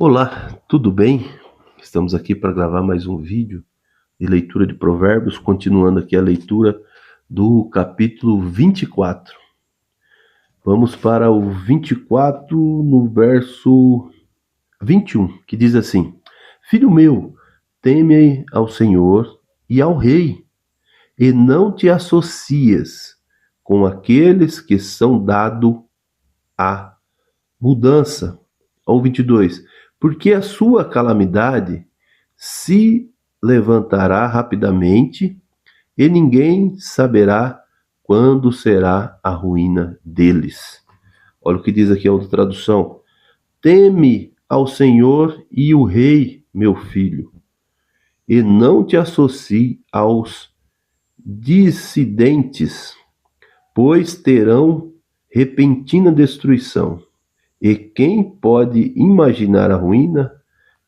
Olá, tudo bem? Estamos aqui para gravar mais um vídeo de leitura de Provérbios, continuando aqui a leitura do capítulo 24. Vamos para o 24, no verso 21, que diz assim: Filho meu, teme ao Senhor e ao Rei, e não te associes com aqueles que são dados à mudança. Ao 22, porque a sua calamidade se levantará rapidamente e ninguém saberá quando será a ruína deles. Olha o que diz aqui a outra tradução: teme ao Senhor e o Rei, meu filho, e não te associe aos dissidentes, pois terão repentina destruição. E quem pode imaginar a ruína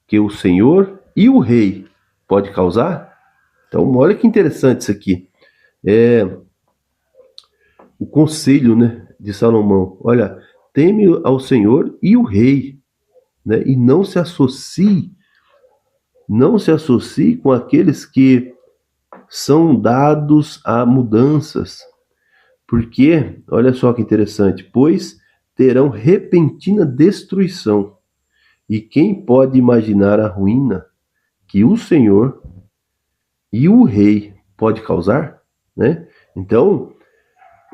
que o Senhor e o Rei pode causar? Então, olha que interessante isso aqui. O conselho, né, de Salomão. Olha, teme ao Senhor e o Rei, né, e não se associe com aqueles que são dados a mudanças. Porque, olha só que interessante, pois terão repentina destruição. E quem pode imaginar a ruína que o Senhor e o Rei pode causar, né? Então,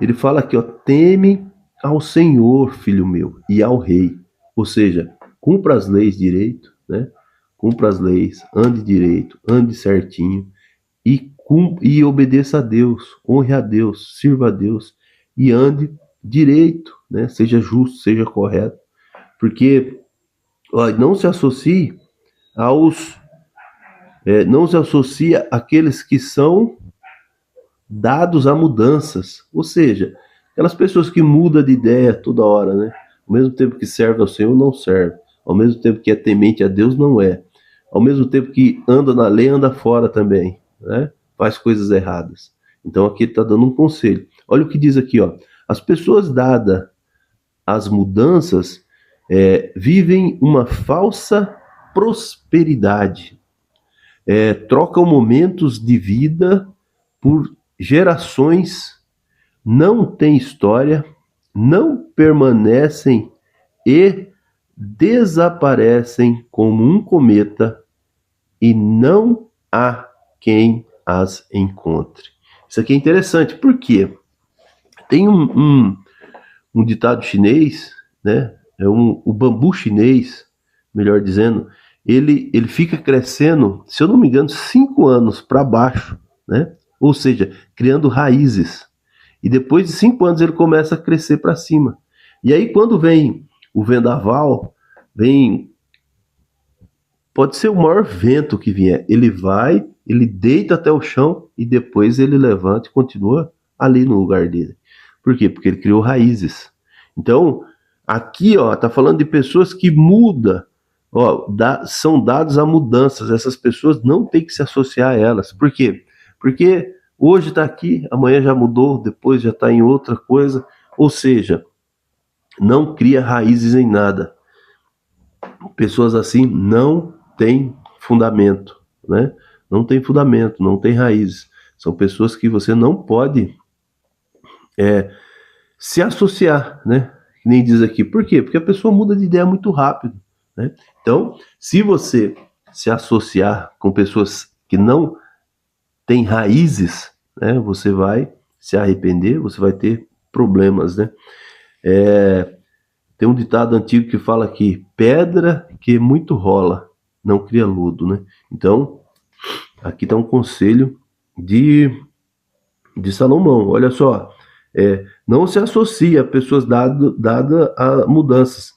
ele fala aqui, ó, teme ao Senhor, filho meu, e ao Rei. Ou seja, cumpra as leis direito, né? Cumpra as leis, ande direito, ande certinho e obedeça a Deus, honre a Deus, sirva a Deus e ande direito, né? Seja justo, seja correto. Porque não se associe àqueles que são dados a mudanças, ou seja, aquelas pessoas que mudam de ideia toda hora, né? Ao mesmo tempo que serve ao Senhor, não serve. Ao mesmo tempo que é temente a Deus, não é. Ao mesmo tempo que anda na lei, anda fora também, né? Faz coisas erradas. Então aqui ele está dando um conselho. Olha o que diz aqui, ó. As pessoas dadas às mudanças vivem uma falsa prosperidade, trocam momentos de vida por gerações, não têm história, não permanecem e desaparecem como um cometa e não há quem as encontre. Isso aqui é interessante, porque tem um ditado chinês, né? O bambu chinês, melhor dizendo, ele fica crescendo, se eu não me engano, 5 anos para baixo, né? Ou seja, criando raízes. E depois de 5 anos ele começa a crescer para cima. E aí quando vem o vendaval, pode ser o maior vento que vier, ele deita até o chão e depois ele levanta e continua ali no lugar dele. Por quê? Porque ele criou raízes. Então, aqui, ó, tá falando de pessoas que mudam, ó, são dados a mudanças. Essas pessoas não tem que se associar a elas. Por quê? Porque hoje tá aqui, amanhã já mudou, depois já tá em outra coisa. Ou seja, não cria raízes em nada. Pessoas assim não têm fundamento, né? Não tem fundamento, não tem raízes. São pessoas que você não pode se associar, né? Que nem diz aqui. Por quê? Porque a pessoa muda de ideia muito rápido, né? Então, se você se associar com pessoas que não têm raízes, né? Você vai se arrepender, você vai ter problemas, né? Tem um ditado antigo que fala que pedra que muito rola não cria lodo, né? Então, aqui está um conselho de Salomão. Olha só, não se associe a pessoas dadas a mudanças.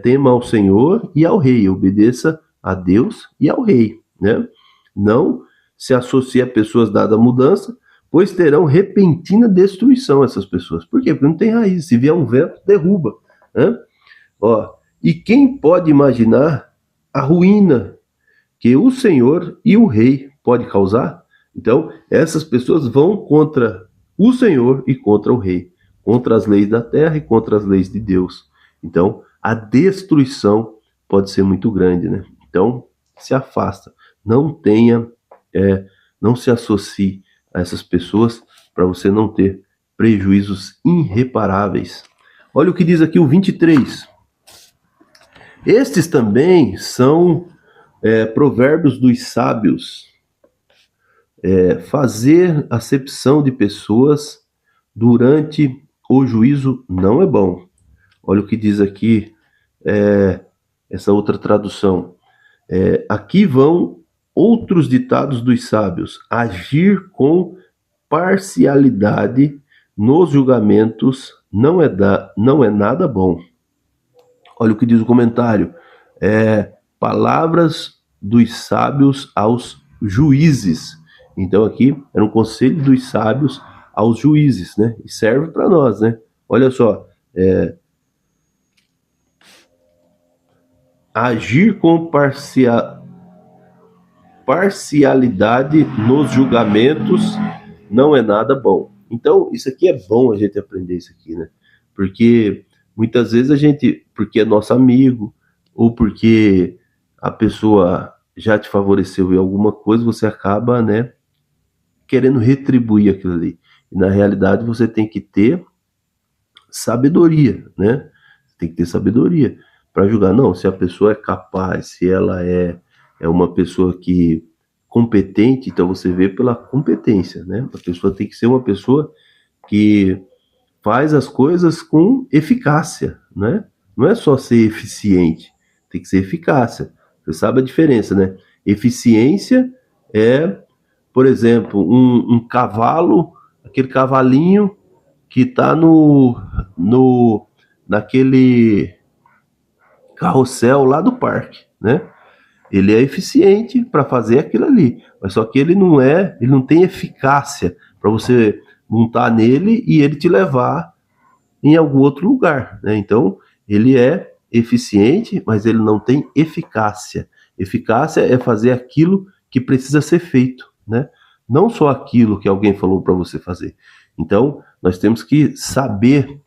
Tema ao Senhor e ao Rei, obedeça a Deus e ao Rei, né? Não se associe a pessoas dadas a mudança, pois terão repentina destruição essas pessoas. Por quê? Porque não tem raiz. Se vier um vento, derruba, né? Ó, e quem pode imaginar a ruína que o Senhor e o Rei pode causar? Então, essas pessoas vão contra o Senhor e contra o Rei, contra as leis da terra e contra as leis de Deus. Então, a destruição pode ser muito grande, né? Então, se afasta. Não não se associe a essas pessoas para você não ter prejuízos irreparáveis. Olha o que diz aqui o 23. Estes também são provérbios dos sábios. Fazer acepção de pessoas durante o juízo não é bom. Olha o que diz aqui essa outra tradução. Aqui vão outros ditados dos sábios. Agir com parcialidade nos julgamentos não é nada bom. Olha o que diz o comentário. Palavras dos sábios aos juízes. Então aqui era um conselho dos sábios aos juízes, né? E serve para nós, né? Olha só, agir com parcialidade nos julgamentos não é nada bom. Então, isso aqui é bom a gente aprender isso aqui, né? Porque muitas vezes a gente, porque é nosso amigo, ou porque a pessoa já te favoreceu em alguma coisa, você acaba, né, querendo retribuir aquilo ali. E na realidade você tem que ter sabedoria, né? Tem que ter sabedoria para julgar. Não, se a pessoa é capaz, se ela é uma pessoa que competente, então você vê pela competência, né? A pessoa tem que ser uma pessoa que faz as coisas com eficácia, né? Não é só ser eficiente, tem que ser eficácia. Você sabe a diferença, né? Eficiência é, por exemplo, um cavalo, aquele cavalinho que está naquele carrossel lá do parque, né? Ele é eficiente para fazer aquilo ali, mas só que ele não tem eficácia para você montar nele e ele te levar em algum outro lugar, né? Então, ele é eficiente, mas ele não tem eficácia. Eficácia é fazer aquilo que precisa ser feito, né? Não só aquilo que alguém falou para você fazer. Então, nós temos que saber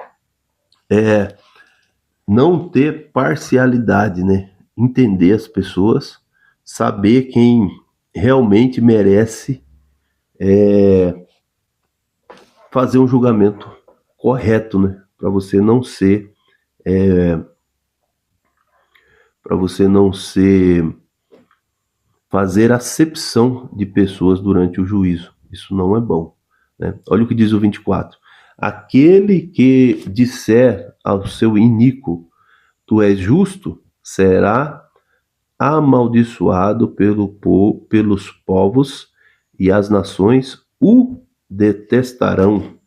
não ter parcialidade, né? Entender as pessoas, saber quem realmente merece fazer um julgamento correto, né? Para você não ser fazer acepção de pessoas durante o juízo. Isso não é bom, né? Olha o que diz o 24. Aquele que disser ao seu iníquo, tu és justo, será amaldiçoado pelos povos e as nações o detestarão.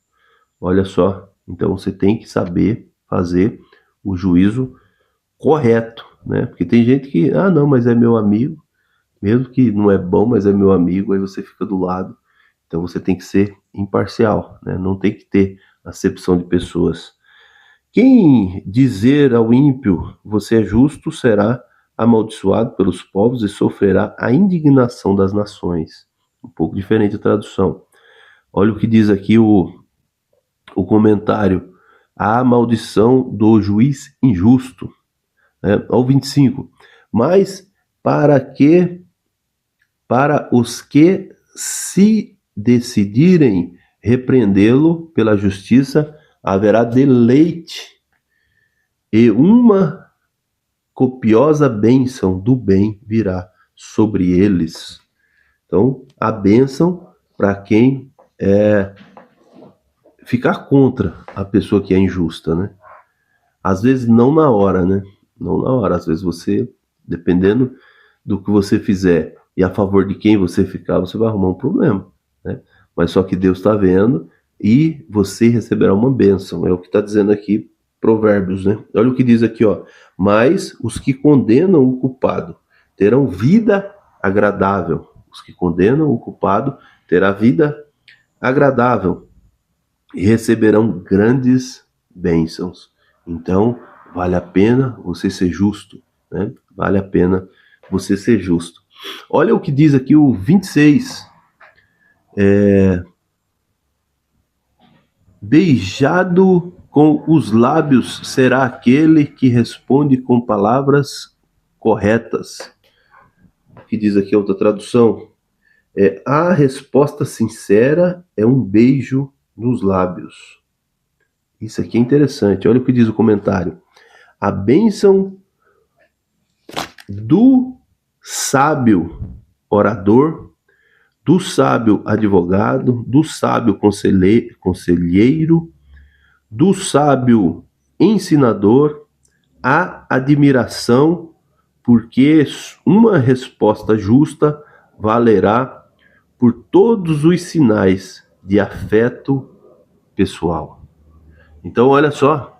Olha só, então você tem que saber fazer o juízo correto, né? Porque tem gente que, não, mas é meu amigo, mesmo que não é bom, mas é meu amigo, aí você fica do lado. Então você tem que ser imparcial, né? Não tem que ter acepção de pessoas. Quem dizer ao ímpio, você é justo, será amaldiçoado pelos povos e sofrerá a indignação das nações. Um pouco diferente a tradução. Olha o que diz aqui o comentário. A maldição do juiz injusto. Ao 25. Mas para os que se decidirem repreendê-lo pela justiça, haverá deleite e uma copiosa bênção do bem virá sobre eles. Então, a bênção para quem ficar contra a pessoa que é injusta, né? Às vezes não na hora, né? Não na hora. Às vezes você, dependendo do que você fizer e a favor de quem você ficar, você vai arrumar um problema, né? Mas só que Deus está vendo e você receberá uma bênção. É o que está dizendo aqui Provérbios, né? Olha o que diz aqui, ó. Mas os que condenam o culpado terão vida agradável. Os que condenam o culpado terá vida agradável e receberão grandes bênçãos. Então, vale a pena você ser justo, né? Vale a pena você ser justo. Olha o que diz aqui o 26. Beijado com os lábios será aquele que responde com palavras corretas. O que diz aqui a outra tradução? A resposta sincera é um beijo nos lábios. Isso aqui é interessante. Olha o que diz o comentário. A bênção do sábio orador, do sábio advogado, do sábio conselheiro, do sábio ensinador, a admiração, porque uma resposta justa valerá por todos os sinais de afeto pessoal. Então, olha só,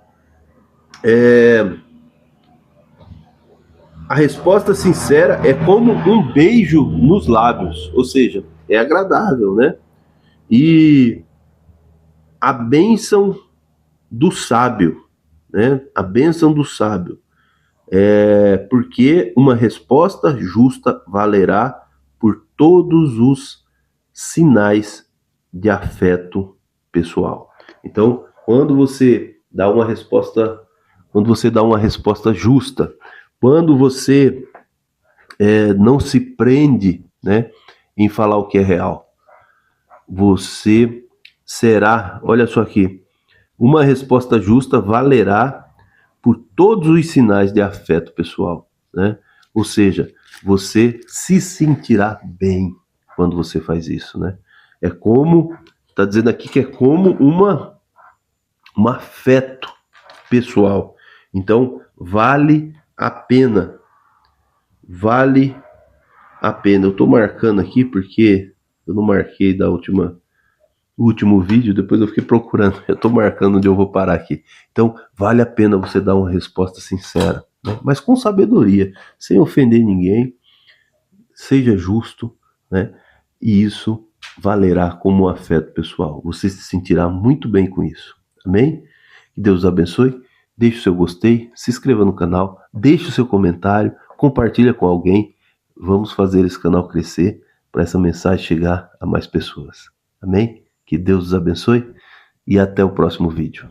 a resposta sincera é como um beijo nos lábios, ou seja, é agradável, né? E a bênção do sábio, né? A bênção do sábio, porque uma resposta justa valerá por todos os sinais de afeto pessoal. Então, quando você dá uma resposta justa, quando você não se prende, né, em falar o que é real, você será, olha só aqui, uma resposta justa valerá por todos os sinais de afeto pessoal, né? Ou seja, você se sentirá bem quando você faz isso, né? É como, está dizendo aqui que é como um afeto pessoal. Então, vale a pena. Vale a pena. Eu estou marcando aqui porque eu não marquei do último vídeo, depois eu fiquei procurando. Eu estou marcando onde eu vou parar aqui. Então, vale a pena você dar uma resposta sincera, né? Mas com sabedoria, sem ofender ninguém. Seja justo, né? E isso valerá como um afeto pessoal. Você se sentirá muito bem com isso. Amém? Que Deus os abençoe. Deixe o seu gostei, se inscreva no canal, deixe o seu comentário, compartilha com alguém. Vamos fazer esse canal crescer para essa mensagem chegar a mais pessoas. Amém? Que Deus os abençoe e até o próximo vídeo.